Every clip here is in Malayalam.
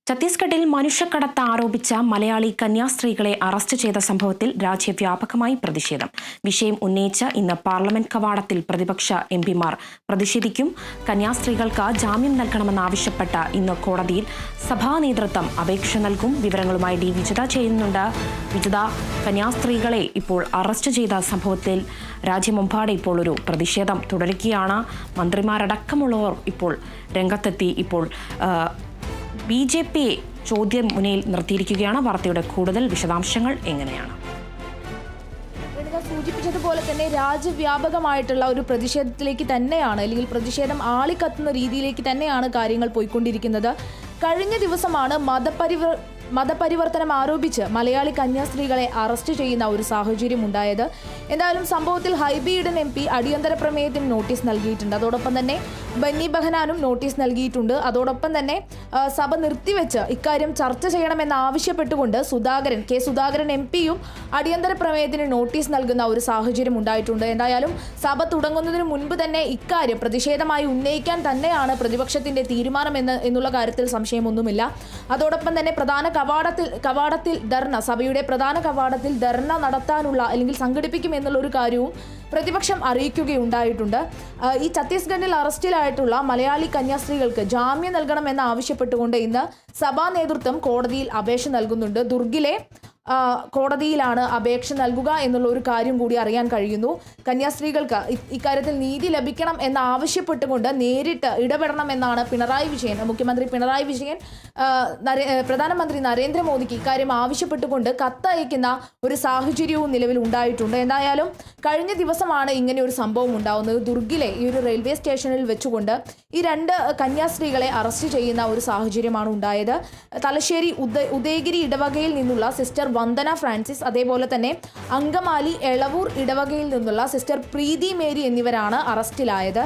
ഛത്തീസ്ഗഡിൽ മനുഷ്യക്കടത്ത് ആരോപിച്ച മലയാളി കന്യാസ്ത്രീകളെ അറസ്റ്റ് ചെയ്ത സംഭവത്തിൽ രാജ്യവ്യാപകമായി പ്രതിഷേധം. വിഷയം ഉന്നയിച്ച് ഇന്ന് പാർലമെന്റ് കവാടത്തിൽ പ്രതിപക്ഷ എംപിമാർ പ്രതിഷേധിക്കും. കന്യാസ്ത്രീകൾക്ക് ജാമ്യം നൽകണമെന്നാവശ്യപ്പെട്ട ഇന്ന് കോടതിയിൽ സഭാ നേതൃത്വം അപേക്ഷ നൽകും. വിവരങ്ങളുമായി ഡി വിജിത ചെയ്യുന്നുണ്ട്. വിജിത, കന്യാസ്ത്രീകളെ ഇപ്പോൾ അറസ്റ്റ് ചെയ്ത സംഭവത്തിൽ രാജ്യമെമ്പാടെ ഇപ്പോൾ ഒരു പ്രതിഷേധം തുടരുകയാണ്. മന്ത്രിമാരടക്കമുള്ളവർ ഇപ്പോൾ രംഗത്തെത്തി. ഇപ്പോൾ ബിജെപിയെ ചോദ്യം മുന്നിൽ നിർത്തിയിരിക്കുകയാണ്. വാർത്തയുടെ കൂടുതൽ വിശദാംശങ്ങൾ എങ്ങനെയാണ്? സൂചിപ്പിച്ചതുപോലെ തന്നെ രാജ്യവ്യാപകമായിട്ടുള്ള ഒരു പ്രതിഷേധത്തിലേക്ക് തന്നെയാണ്, അല്ലെങ്കിൽ പ്രതിഷേധം ആളിക്കത്തുന്ന രീതിയിലേക്ക് തന്നെയാണ് കാര്യങ്ങൾ പോയിക്കൊണ്ടിരിക്കുന്നത്. കഴിഞ്ഞ ദിവസമാണ് മതപരിവർത്തനം ആരോപിച്ച് മലയാളി കന്യാസ്ത്രീകളെ അറസ്റ്റ് ചെയ്യുന്ന ഒരു സാഹചര്യം ഉണ്ടായത്. എന്തായാലും സംഭവത്തിൽ ഹൈബി ഈഡൻ MP അടിയന്തര പ്രമേയത്തിന് നോട്ടീസ് നൽകിയിട്ടുണ്ട്. അതോടൊപ്പം തന്നെ ബന്നി ബെഹനാനും നോട്ടീസ് നൽകിയിട്ടുണ്ട്. അതോടൊപ്പം തന്നെ സഭ നിർത്തിവെച്ച് ഇക്കാര്യം ചർച്ച ചെയ്യണമെന്ന് ആവശ്യപ്പെട്ടുകൊണ്ട് കെ സുധാകരൻ MPയും അടിയന്തര പ്രമേയത്തിന് നോട്ടീസ് നൽകുന്ന ഒരു സാഹചര്യം ഉണ്ടായിട്ടുണ്ട്. എന്തായാലും സഭ തുടങ്ങുന്നതിന് മുൻപ് തന്നെ ഇക്കാര്യം പ്രതിഷേധമായി ഉന്നയിക്കാൻ തന്നെയാണ് പ്രതിപക്ഷത്തിന്റെ തീരുമാനം എന്നുള്ള കാര്യത്തിൽ സംശയമൊന്നുമില്ല. അതോടൊപ്പം തന്നെ കവാടത്തിൽ ധർണ, സഭയുടെ പ്രധാന കവാടത്തിൽ ധർണ നടത്താനുള്ള അല്ലെങ്കിൽ സംഘടിപ്പിക്കും എന്നുള്ള ഒരു കാര്യവും പ്രതിപക്ഷം അറിയിക്കുകയുണ്ടായിട്ടുണ്ട്. ഈ ഛത്തീസ്ഗഡിൽ അറസ്റ്റിലായിട്ടുള്ള മലയാളി കന്യാസ്ത്രീകൾക്ക് ജാമ്യം നൽകണമെന്ന് ആവശ്യപ്പെട്ടുകൊണ്ട് ഇന്ന് സഭാ നേതൃത്വം കോടതിയിൽ അപേക്ഷ നൽകുന്നുണ്ട്. ദുർഗിലെ കോടതിയിലാണ് അപേക്ഷ നൽകുക എന്നുള്ള ഒരു കാര്യം കൂടി അറിയാൻ കഴിയുന്നു. കന്യാസ്ത്രീകൾക്ക് ഇക്കാര്യത്തിൽ നീതി ലഭിക്കണം എന്ന് ആവശ്യപ്പെട്ടുകൊണ്ട് നേരിട്ട് ഇടപെടണമെന്നാണ് മുഖ്യമന്ത്രി പിണറായി വിജയൻ പ്രധാനമന്ത്രി നരേന്ദ്രമോദിക്ക് ഇക്കാര്യം ആവശ്യപ്പെട്ടുകൊണ്ട് കത്തയക്കുന്ന ഒരു സാഹചര്യവും നിലവിൽ ഉണ്ടായിട്ടുണ്ട്. എന്തായാലും കഴിഞ്ഞ ദിവസമാണ് ഇങ്ങനെ ഒരു സംഭവം ഉണ്ടാവുന്നത്. ദുർഗിലെ ഈ ഒരു റെയിൽവേ സ്റ്റേഷനിൽ വെച്ചുകൊണ്ട് ഈ രണ്ട് കന്യാസ്ത്രീകളെ അറസ്റ്റ് ചെയ്യുന്ന ഒരു സാഹചര്യമാണ് ഉണ്ടായത്. തലശ്ശേരി ഉദയഗിരി ഇടവകയിൽ നിന്നുള്ള സിസ്റ്റർ വന്ദന ഫ്രാൻസിസ്, അതേപോലെ തന്നെ അങ്കമാലി എളവൂർ ഇടവകയിൽ നിന്നുള്ള സിസ്റ്റർ പ്രീതി മേരി എന്നിവരാണ് അറസ്റ്റിലായത്.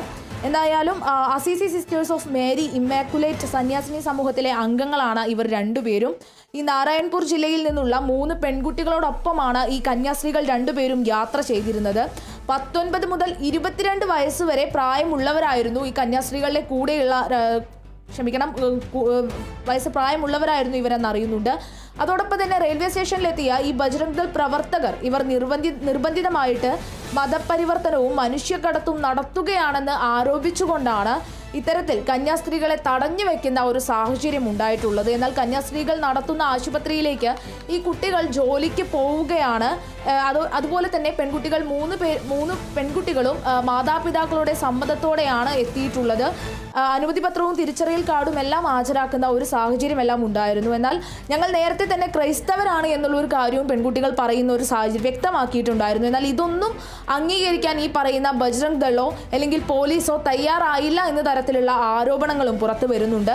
എന്തായാലും Assisi Sisters of Mary Immaculate സന്യാസിനി സമൂഹത്തിലെ അംഗങ്ങളാണ് ഇവർ രണ്ടുപേരും. ഈ നാരായൺപൂർ ജില്ലയിൽ നിന്നുള്ള 3 പെൺകുട്ടികളോടൊപ്പമാണ് ഈ കന്യാസ്ത്രീകൾ രണ്ടുപേരും യാത്ര ചെയ്തിരുന്നത്. 19 മുതൽ 22 വയസ്സ് വരെ പ്രായമുള്ളവരായിരുന്നു ഈ കന്യാസ്ത്രീകളുടെ കൂടെയുള്ള വയസ്സ് പ്രായമുള്ളവരായിരുന്നു ഇവരെന്നറിയുന്നുണ്ട്. അതോടൊപ്പം തന്നെ റെയിൽവേ സ്റ്റേഷനിലെത്തിയ ഈ ബജ്രംഗ് ദൾ പ്രവർത്തകർ ഇവർ നിർബന്ധിതമായിട്ട് മതപരിവർത്തനവും മനുഷ്യക്കടത്തും നടത്തുകയാണെന്ന് ആരോപിച്ചുകൊണ്ടാണ് ഇത്തരത്തിൽ കന്യാസ്ത്രീകളെ തടഞ്ഞു വെക്കുന്ന ഒരു സാഹചര്യം ഉണ്ടായിട്ടുള്ളത്. എന്നാൽ കന്യാസ്ത്രീകൾ നടത്തുന്ന ആശുപത്രിയിലേക്ക് ഈ കുട്ടികൾ ജോലിക്ക് പോവുകയാണ്. അതുപോലെ തന്നെ പെൺകുട്ടികൾ 3 പെൺകുട്ടികളും മാതാപിതാക്കളുടെ സമ്മതത്തോടെയാണ് എത്തിയിട്ടുള്ളത്. അനുമതി പത്രവും തിരിച്ചറിയൽ കാർഡും എല്ലാം ഹാജരാക്കുന്ന ഒരു സാഹചര്യമെല്ലാം ഉണ്ടായിരുന്നു. എന്നാൽ ഞങ്ങൾ നേരത്തെ തന്നെ ക്രൈസ്തവരാണ് എന്നുള്ള ഒരു കാര്യവും പെൺകുട്ടികൾ പറയുന്ന ഒരു സാഹചര്യം വ്യക്തമാക്കിയിട്ടുണ്ടായിരുന്നു. എന്നാൽ ഇതൊന്നും അംഗീകരിക്കാൻ ഈ പറയുന്ന ബജ്രംഗ് ദളോ അല്ലെങ്കിൽ പോലീസോ തയ്യാറായില്ല എന്ന തരത്തിലുള്ള ആരോപണങ്ങളും പുറത്തു വരുന്നുണ്ട്.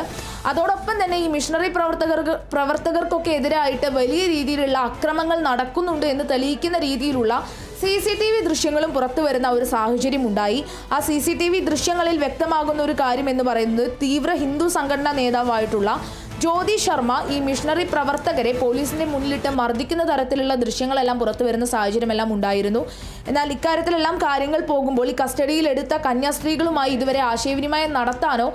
അതോടൊപ്പം തന്നെ ഈ മിഷണറി പ്രവർത്തകർക്കൊക്കെ എതിരായിട്ട് വലിയ രീതിയിലുള്ള അക്രമങ്ങൾ നടക്കുന്നുണ്ട് എന്ന് തെളിയിക്കുന്ന രീതിയിലുള്ള CCTV ദൃശ്യങ്ങളും പുറത്തു വരുന്ന ഒരു സാഹചര്യം ഉണ്ടായി. ആ CCTV ദൃശ്യങ്ങളിൽ വ്യക്തമാകുന്ന ഒരു കാര്യം എന്ന് പറയുന്നത് തീവ്ര ഹിന്ദു സംഘടനാ നേതാവായിട്ടുള്ള ജ്യോതി ശർമ്മ ഈ മിഷണറി പ്രവർത്തകരെ പോലീസിന്റെ മുന്നിലിട്ട് മർദ്ദിക്കുന്ന തരത്തിലുള്ള ദൃശ്യങ്ങളെല്ലാം പുറത്തു വരുന്ന സാഹചര്യമെല്ലാം ഉണ്ടായിരുന്നു. എന്നാൽ ഇക്കാര്യത്തിലെല്ലാം കാര്യങ്ങൾ പോകുമ്പോൾ ഈ കസ്റ്റഡിയിലെടുത്ത കന്യാസ്ത്രീകളുമായി ഇതുവരെ ആശയവിനിമയം നടത്താനോ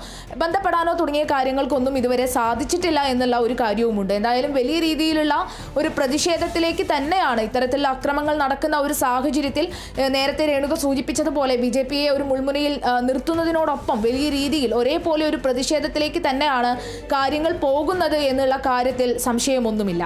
ബന്ധപ്പെടാനോ തുടങ്ങിയ കാര്യങ്ങൾക്കൊന്നും ഇതുവരെ സാധിച്ചിട്ടില്ല എന്നുള്ള ഒരു കാര്യവുമുണ്ട്. എന്തായാലും വലിയ രീതിയിലുള്ള ഒരു പ്രതിഷേധത്തിലേക്ക് തന്നെയാണ് ഇത്തരത്തിലുള്ള അക്രമങ്ങൾ നടക്കുന്ന ഒരു സാഹചര്യത്തിൽ നേരത്തെ രേണുക സൂചിപ്പിച്ചതുപോലെ BJPയെ ഒരു മുൾമുനയിൽ നിർത്തുന്നതിനോടൊപ്പം വലിയ രീതിയിൽ ഒരേപോലെ ഒരു പ്രതിഷേധത്തിലേക്ക് തന്നെയാണ് കാര്യങ്ങൾ പോകുന്നത് എന്നുള്ള കാര്യത്തിൽ സംശയമൊന്നുമില്ല.